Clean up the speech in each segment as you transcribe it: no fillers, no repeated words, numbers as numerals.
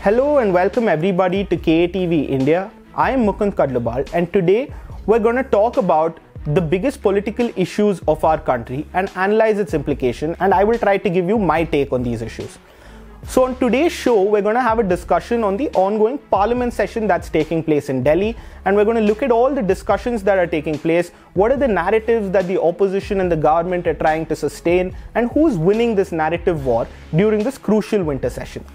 Hello and welcome everybody to KATV India. I am Mukund Kadlubal and today we're going to talk about the biggest political issues of our country and analyze its implication, and I will try to give you my take on these issues. So on today's show, we're going to have a discussion on the ongoing parliament session that's taking place in Delhi, and we're going to look at all the discussions that are taking place, what are the narratives that the opposition and the government are trying to sustain, and who's winning this narrative war during this crucial winter session.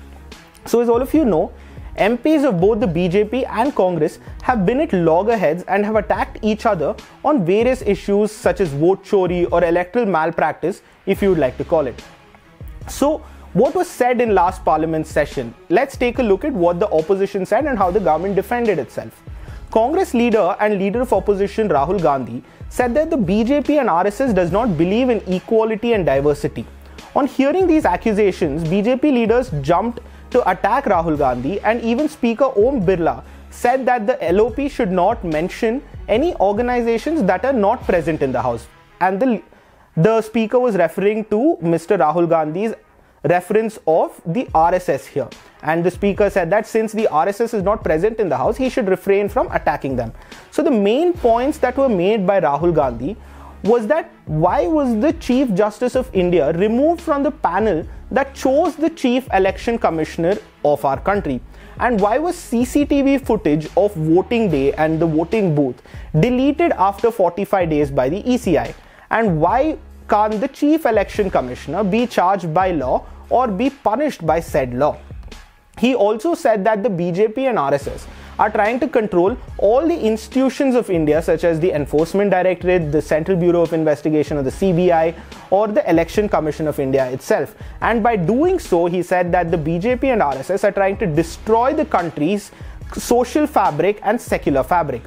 So as all of you know, MPs of both the BJP and Congress have been at loggerheads and have attacked each other on various issues such as vote chori or electoral malpractice, if you would like to call it. So what was said in last parliament session? Let's take a look at what the opposition said and how the government defended itself. Congress leader and leader of opposition Rahul Gandhi said that the BJP and RSS does not believe in equality and diversity. On hearing these accusations, BJP leaders jumped to attack Rahul Gandhi, and even Speaker Om Birla said that the LOP should not mention any organizations that are not present in the House. And the Speaker was referring to Mr. Rahul Gandhi's reference of the RSS here. And the Speaker said that since the RSS is not present in the House, he should refrain from attacking them. So the main points that were made by Rahul Gandhi was that why was the Chief Justice of India removed from the panel that chose the Chief Election Commissioner of our country? And why was CCTV footage of voting day and the voting booth deleted after 45 days by the ECI? And why can't the Chief Election Commissioner be charged by law or be punished by said law? He also said that the BJP and RSS are trying to control all the institutions of India, such as the Enforcement Directorate, the Central Bureau of Investigation or the CBI, or the Election Commission of India itself. And by doing so, he said that the BJP and RSS are trying to destroy the country's social fabric and secular fabric.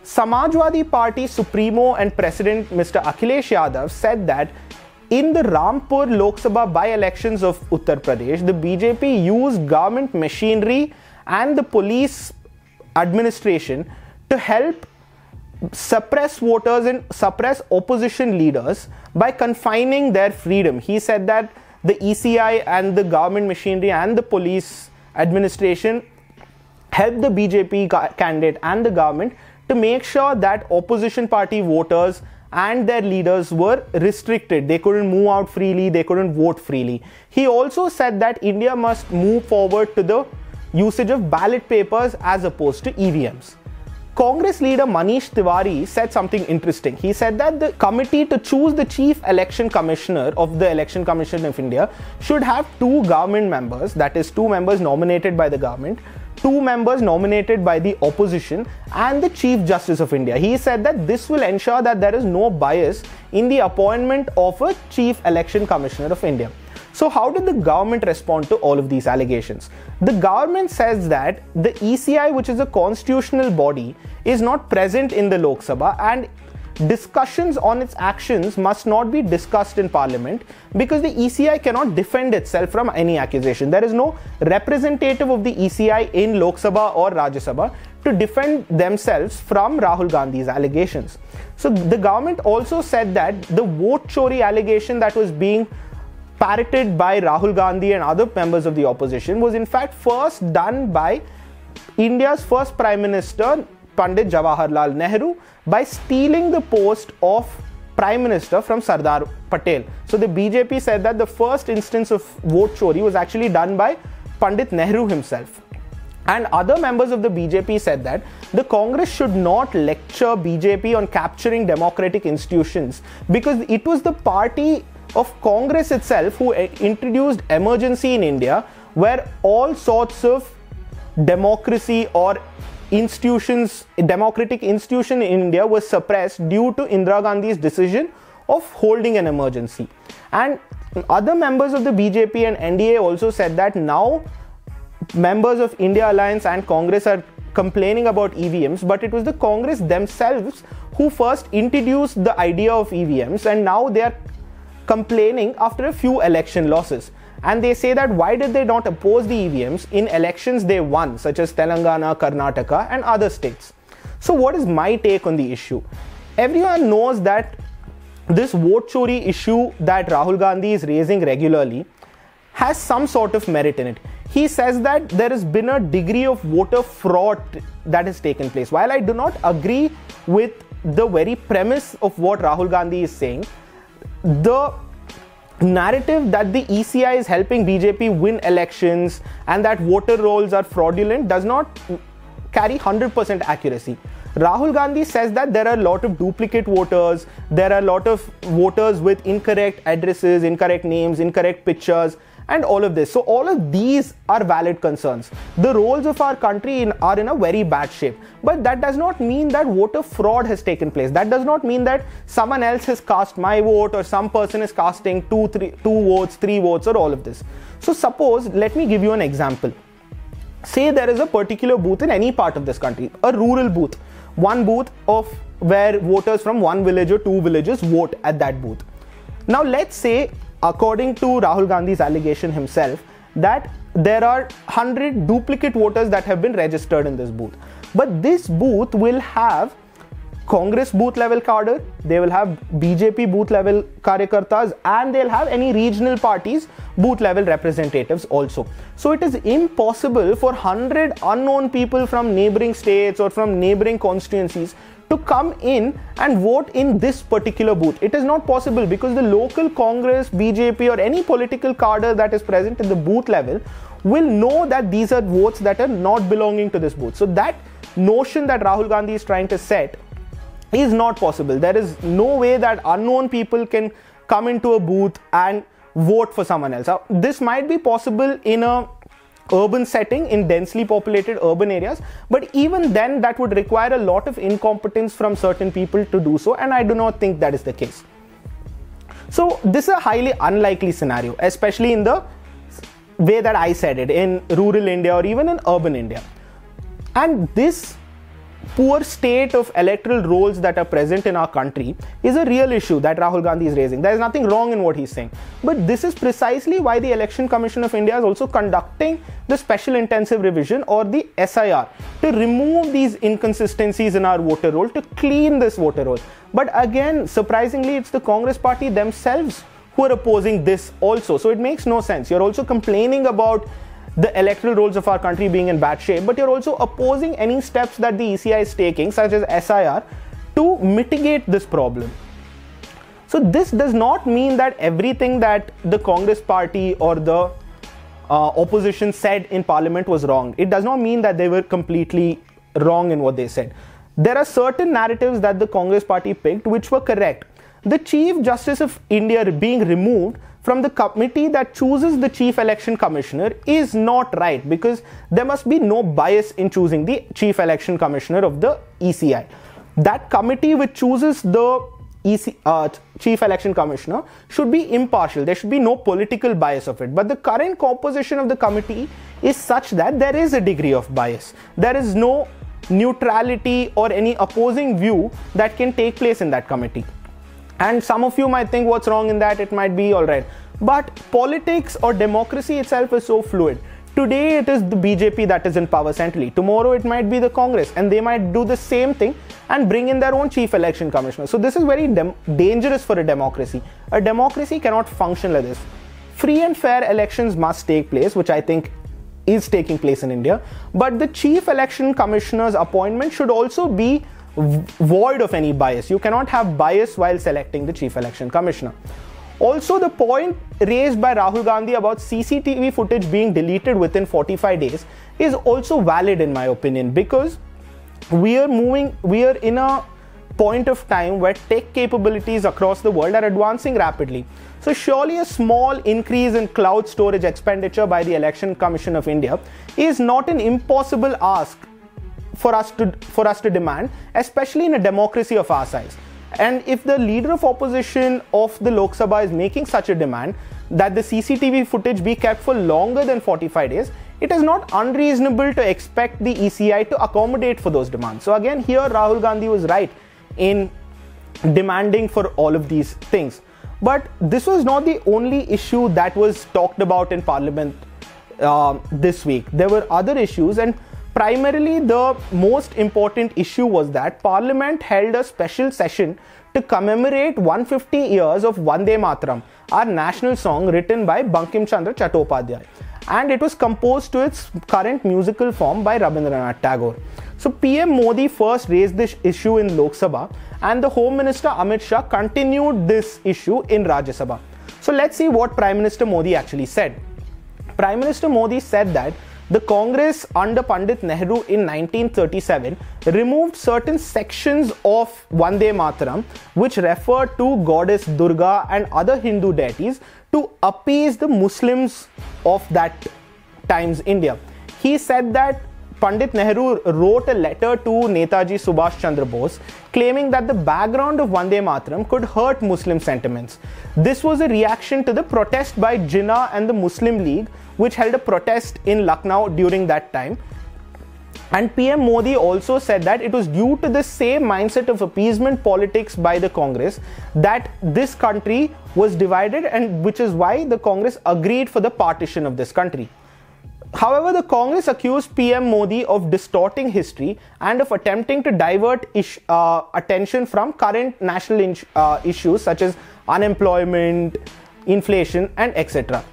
Samajwadi Party Supremo and President Mr. Akhilesh Yadav said that in the Rampur Lok Sabha by-elections of Uttar Pradesh, the BJP used government machinery and the police administration to help suppress voters and suppress opposition leaders by confining their freedom. He said that the ECI and the government machinery and the police administration helped the BJP candidate and the government to make sure that opposition party voters and their leaders were restricted. They couldn't move out freely, they couldn't vote freely. He also said that India must move forward to the usage of ballot papers as opposed to EVMs. Congress leader Manish Tiwari said something interesting. He said that the committee to choose the Chief Election Commissioner of the Election Commission of India should have 2 government members, that is 2 members nominated by the government, 2 members nominated by the opposition, and the Chief Justice of India. He said that this will ensure that there is no bias in the appointment of a Chief Election Commissioner of India. So how did the government respond to all of these allegations? The government says that the ECI, which is a constitutional body, is not present in the Lok Sabha, and discussions on its actions must not be discussed in Parliament because the ECI cannot defend itself from any accusation. There is no representative of the ECI in Lok Sabha or Rajya Sabha to defend themselves from Rahul Gandhi's allegations. So the government also said that the vote chori allegation that was being parroted by Rahul Gandhi and other members of the opposition was in fact first done by India's first Prime Minister Pandit Jawaharlal Nehru by stealing the post of Prime Minister from Sardar Patel. So the BJP said that the first instance of vote chori was actually done by Pandit Nehru himself. And other members of the BJP said that the Congress should not lecture BJP on capturing democratic institutions because it was the party of Congress itself who introduced emergency in India, where all sorts of democracy or democratic institution in India was suppressed due to Indira Gandhi's decision of holding an emergency. And other members of the BJP and NDA also said that now members of India Alliance and Congress are complaining about EVMs, but it was the Congress themselves who first introduced the idea of EVMs, and now they are complaining after a few election losses. And they say that why did they not oppose the EVMs in elections they won, such as Telangana, Karnataka and other states? So what is my take on the issue? Everyone knows that this vote chori issue that Rahul Gandhi is raising regularly has some sort of merit in it. he says that there has been a degree of voter fraud that has taken place. While I do not agree with the very premise of what Rahul Gandhi is saying, the narrative that the ECI is helping BJP win elections and that voter rolls are fraudulent does not carry 100% accuracy. Rahul Gandhi says that there are a lot of duplicate voters, there are a lot of voters with incorrect addresses, incorrect names, incorrect pictures, and all of this. So all of these are valid concerns. The rolls of our country are in a very bad shape. But that does not mean that voter fraud has taken place. That does not mean that someone else has cast my vote or some person is casting two votes, 3 votes, or all of this. So suppose, let me give you an example. Say there is a particular booth in any part of this country, a rural booth. One booth of where voters from one village or 2 villages vote at that booth. Now let's say, according to Rahul Gandhi's allegation himself, that there are 100 duplicate voters that have been registered in this booth. But this booth will have Congress booth level cadre, they will have BJP booth level karyakartas, and they'll have any regional parties booth level representatives also. So it is impossible for 100 unknown people from neighboring states or from neighboring constituencies to come in and vote in this particular booth. It is not possible because the local Congress, BJP, or any political cadre that is present at the booth level will know that these are votes that are not belonging to this booth. So that notion that Rahul Gandhi is trying to set is not possible. There is no way that unknown people can come into a booth and vote for someone else. This might be possible in a urban setting, in densely populated urban areas, but even then that would require a lot of incompetence from certain people to do so, and I do not think that is the case. So this is a highly unlikely scenario, especially in the way that I said it, in rural India or even in urban India. And this poor state of electoral rolls that are present in our country is a real issue that Rahul Gandhi is raising. There is nothing wrong in what he's saying. But this is precisely why the Election Commission of India is also conducting the Special Intensive Revision, or the SIR, to remove these inconsistencies in our voter roll, to clean this voter roll. But again, surprisingly, it's the Congress party themselves who are opposing this also. So it makes no sense. You're also complaining about the electoral rolls of our country being in bad shape, but you're also opposing any steps that the ECI is taking, such as SIR, to mitigate this problem. So this does not mean that everything that the Congress party or the opposition said in Parliament was wrong. It does not mean that they were completely wrong in what they said. There are certain narratives that the Congress party picked which were correct. The Chief Justice of India being removed from the committee that chooses the Chief Election Commissioner is not right, because there must be no bias in choosing the Chief Election Commissioner of the ECI. That committee which chooses the Chief Election Commissioner should be impartial. There should be no political bias of it. But the current composition of the committee is such that there is a degree of bias. There is no neutrality or any opposing view that can take place in that committee. And some of you might think, what's wrong in that? It might be all right. But politics or democracy itself is so fluid. Today it is the BJP that is in power centrally. Tomorrow it might be the Congress, and they might do the same thing and bring in their own Chief Election Commissioner. So this is very dangerous for a democracy. A democracy cannot function like this. Free and fair elections must take place, which I think is taking place in India. But the Chief Election Commissioner's appointment should also be void of any bias. You cannot have bias while selecting the Chief Election Commissioner. Also, the point raised by Rahul Gandhi about CCTV footage being deleted within 45 days is also valid in my opinion, because we are in a point of time where tech capabilities across the world are advancing rapidly. So surely a small increase in cloud storage expenditure by the Election Commission of India is not an impossible ask for us to demand, especially in a democracy of our size. And if the leader of opposition of the Lok Sabha is making such a demand that the CCTV footage be kept for longer than 45 days, it is not unreasonable to expect the ECI to accommodate for those demands. So again, here Rahul Gandhi was right in demanding for all of these things. But this was not the only issue that was talked about in Parliament this week. There were other issues, and primarily the most important issue was that Parliament held a special session to commemorate 150 years of Vande Mataram, our national song written by Bankim Chandra Chattopadhyay. and it was composed to its current musical form by Rabindranath Tagore. So PM Modi first raised this issue in Lok Sabha, and the Home Minister Amit Shah continued this issue in Rajya Sabha. So let's see what Prime Minister Modi actually said. Prime Minister Modi said that the Congress under Pandit Nehru in 1937 removed certain sections of Vande Mataram which referred to goddess Durga and other Hindu deities to appease the Muslims of that time's India. He said that Pandit Nehru wrote a letter to Netaji Subhash Chandra Bose claiming that the background of Vande Mataram could hurt Muslim sentiments. This was a reaction to the protest by Jinnah and the Muslim League, which held a protest in Lucknow during that time. And PM Modi also said that it was due to the same mindset of appeasement politics by the Congress that this country was divided, and which is why the Congress agreed for the partition of this country. However, the Congress accused PM Modi of distorting history and of attempting to divert attention from current national issues such as unemployment, inflation, and etc.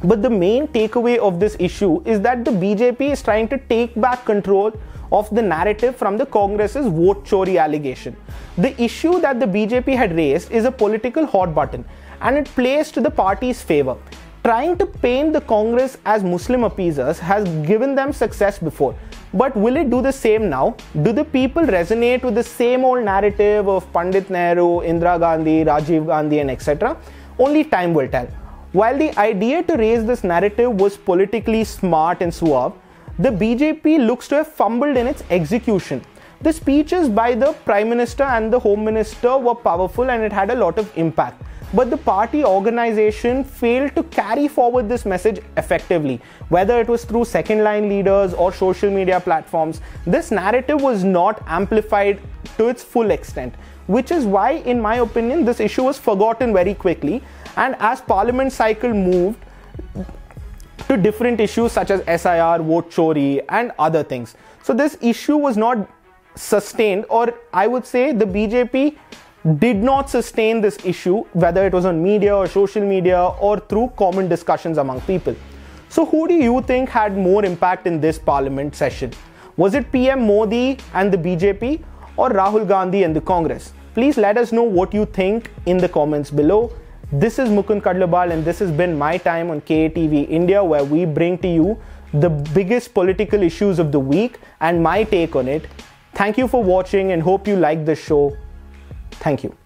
But the main takeaway of this issue is that the BJP is trying to take back control of the narrative from the Congress's vote chori allegation. The issue that the BJP had raised is a political hot button, and it plays to the party's favor. Trying to paint the Congress as Muslim appeasers has given them success before. But will it do the same now? Do the people resonate with the same old narrative of Pandit Nehru, Indira Gandhi, Rajiv Gandhi, and etc.? Only time will tell. While the idea to raise this narrative was politically smart and suave, the BJP looks to have fumbled in its execution. The speeches by the Prime Minister and the Home Minister were powerful and it had a lot of impact. But the party organization failed to carry forward this message effectively. Whether it was through second-line leaders or social media platforms, this narrative was not amplified to its full extent, which is why, in my opinion, this issue was forgotten very quickly. And as Parliament cycle moved to different issues such as SIR, vote chori, and other things, so this issue was not sustained, or I would say the BJP did not sustain this issue, whether it was on media or social media or through common discussions among people. So who do you think had more impact in this parliament session? Was it PM Modi and the BJP or Rahul Gandhi and the Congress? Please let us know what you think in the comments below. This is Mukund Kadlabal and this has been my time on KATV India, where we bring to you the biggest political issues of the week and my take on it. Thank you for watching and hope you like this show. Thank you.